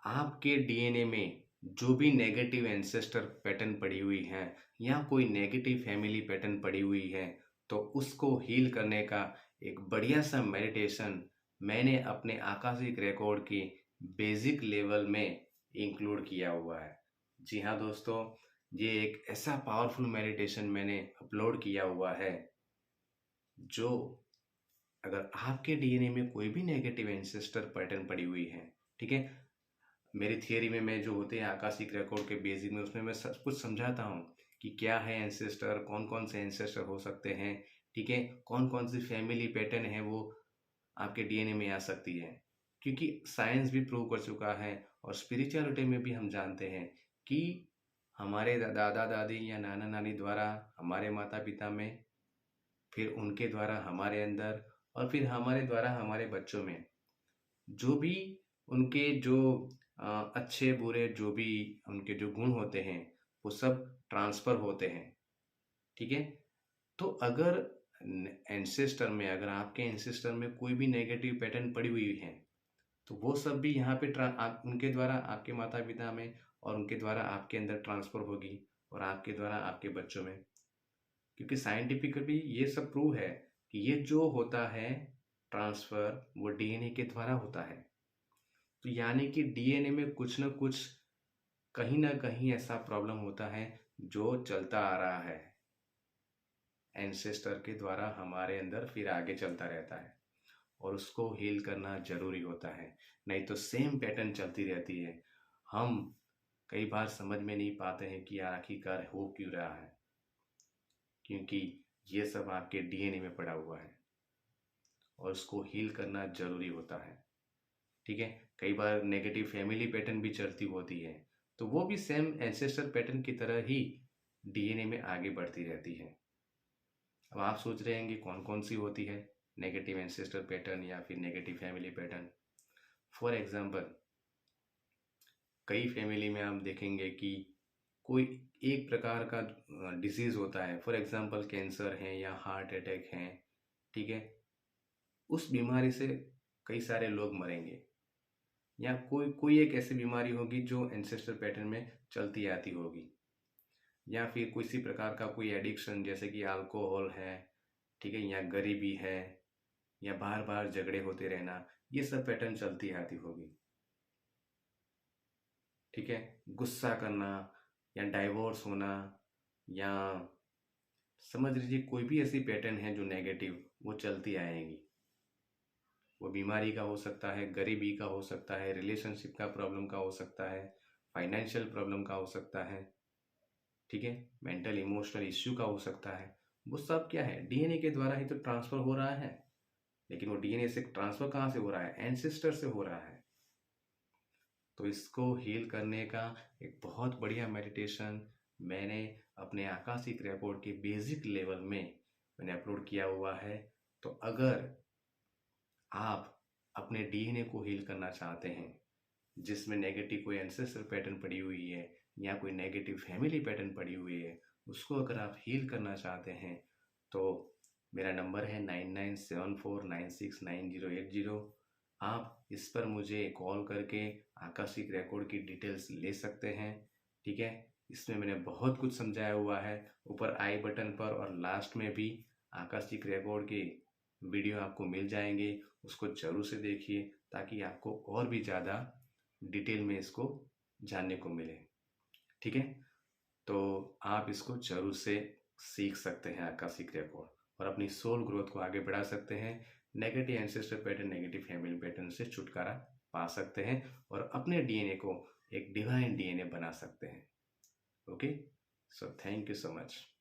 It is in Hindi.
आपके डीएनए में जो भी नेगेटिव एंसेस्टर पैटर्न पड़ी हुई है या कोई नेगेटिव फैमिली पैटर्न पड़ी हुई है, तो उसको हील करने का एक बढ़िया सा मेडिटेशन मैंने अपने आकाशिक रिकॉर्ड की बेसिक लेवल में इंक्लूड किया हुआ है। जी हाँ दोस्तों, ये एक ऐसा पावरफुल मेडिटेशन मैंने अपलोड किया हुआ है जो, अगर आपके डीएनए में कोई भी नेगेटिव एंसेस्टर पैटर्न पड़ी हुई है, ठीक है, मेरी थियरी में मैं जो होते हैं आकाशिक रिकॉर्ड के बेसिक में, उसमें मैं सब कुछ समझाता हूँ कि क्या है एंसेस्टर, कौन कौन से एंसेस्टर हो सकते हैं, ठीक है, कौन कौन सी फैमिली पैटर्न है वो आपके डीएनए में आ सकती है। क्योंकि साइंस भी प्रूव कर चुका है और स्पिरिचुअलिटी में भी हम जानते हैं कि हमारे दादा दादी या नाना नानी द्वारा हमारे माता पिता में, फिर उनके द्वारा हमारे अंदर, और फिर हमारे द्वारा हमारे बच्चों में जो भी उनके जो अच्छे बुरे जो भी उनके जो गुण होते हैं वो सब ट्रांसफर होते हैं, ठीक है। तो अगर एंसेस्टर में, अगर आपके एंसेस्टर में कोई भी नेगेटिव पैटर्न पड़ी हुई है, तो वो सब भी यहाँ पे उनके द्वारा आपके माता पिता में और उनके द्वारा आपके अंदर ट्रांसफर होगी और आपके द्वारा आपके बच्चों में। क्योंकि साइंटिफिकली ये सब प्रूव है कि ये जो होता है ट्रांसफर, वो डीएनए के द्वारा होता है। तो यानी कि डीएनए में कुछ ना कुछ, कहीं ना कहीं ऐसा प्रॉब्लम होता है जो चलता आ रहा है एंसेस्टर के द्वारा हमारे अंदर, फिर आगे चलता रहता है और उसको हील करना जरूरी होता है। नहीं तो सेम पैटर्न चलती रहती है। हम कई बार समझ में नहीं पाते हैं कि आखिरकार हो क्यों रहा है, क्योंकि ये सब आपके डीएनए में पड़ा हुआ है और उसको हील करना जरूरी होता है, ठीक है। कई बार नेगेटिव फैमिली पैटर्न भी चलती होती है, तो वो भी सेम एंसेस्टर पैटर्न की तरह ही डीएनए में आगे बढ़ती रहती है। अब आप सोच रहे हैं कि कौन कौन सी होती है नेगेटिव एंसेस्टर पैटर्न या फिर negative family pattern. For example, कई फैमिली में आप देखेंगे कि कोई एक प्रकार का डिसीज होता है, फॉर एग्जांपल कैंसर है या हार्ट अटैक है, ठीक है। उस बीमारी से कई सारे लोग मरेंगे, या कोई कोई एक ऐसी बीमारी होगी जो एंसेस्टर पैटर्न में चलती आती होगी, या फिर किसी प्रकार का कोई एडिक्शन जैसे कि अल्कोहल है, ठीक है, या गरीबी है, या बार बार झगड़े होते रहना, ये सब पैटर्न चलती आती होगी, ठीक है। गुस्सा करना या डाइवोर्स होना, या समझ लीजिए कोई भी ऐसी पैटर्न है जो नेगेटिव, वो चलती आएंगी। वो बीमारी का हो सकता है, गरीबी का हो सकता है, रिलेशनशिप का प्रॉब्लम का हो सकता है, फाइनेंशियल प्रॉब्लम का हो सकता है, ठीक है, मेंटल इमोशनल इश्यू का हो सकता है। वो सब क्या है, डीएनए के द्वारा ही तो ट्रांसफर हो रहा है। लेकिन वो डीएनए से ट्रांसफर कहाँ से हो रहा है, एंसेस्टर से हो रहा है। तो इसको हील करने का एक बहुत बढ़िया मेडिटेशन मैंने अपने आकाशिक रिकॉर्ड के बेसिक लेवल में मैंने अपलोड किया हुआ है। तो अगर आप अपने डीएनए को हील करना चाहते हैं, जिसमें नेगेटिव कोई एंसेस्टर पैटर्न पड़ी हुई है या कोई नेगेटिव फैमिली पैटर्न पड़ी हुई है, उसको अगर आप हील करना चाहते हैं, तो मेरा नंबर है 9974969080। आप इस पर मुझे कॉल करके आकाशिक रिकॉर्ड की डिटेल्स ले सकते हैं, ठीक है। इसमें मैंने बहुत कुछ समझाया हुआ है, ऊपर आई बटन पर और लास्ट में भी आकाशिक रिकॉर्ड के वीडियो आपको मिल जाएंगे। उसको जरूर से देखिए ताकि आपको और भी ज़्यादा डिटेल में इसको जानने को मिले, ठीक है। तो आप इसको जरूर से सीख सकते हैं आकाशिक रिकॉर्ड, और अपनी सोल ग्रोथ को आगे बढ़ा सकते हैं। Negative ancestor pattern, negative family pattern से छुटकारा पा सकते हैं और अपने डीएनए को एक डिवाइन डीएनए बना सकते हैं। Okay, so thank you so much.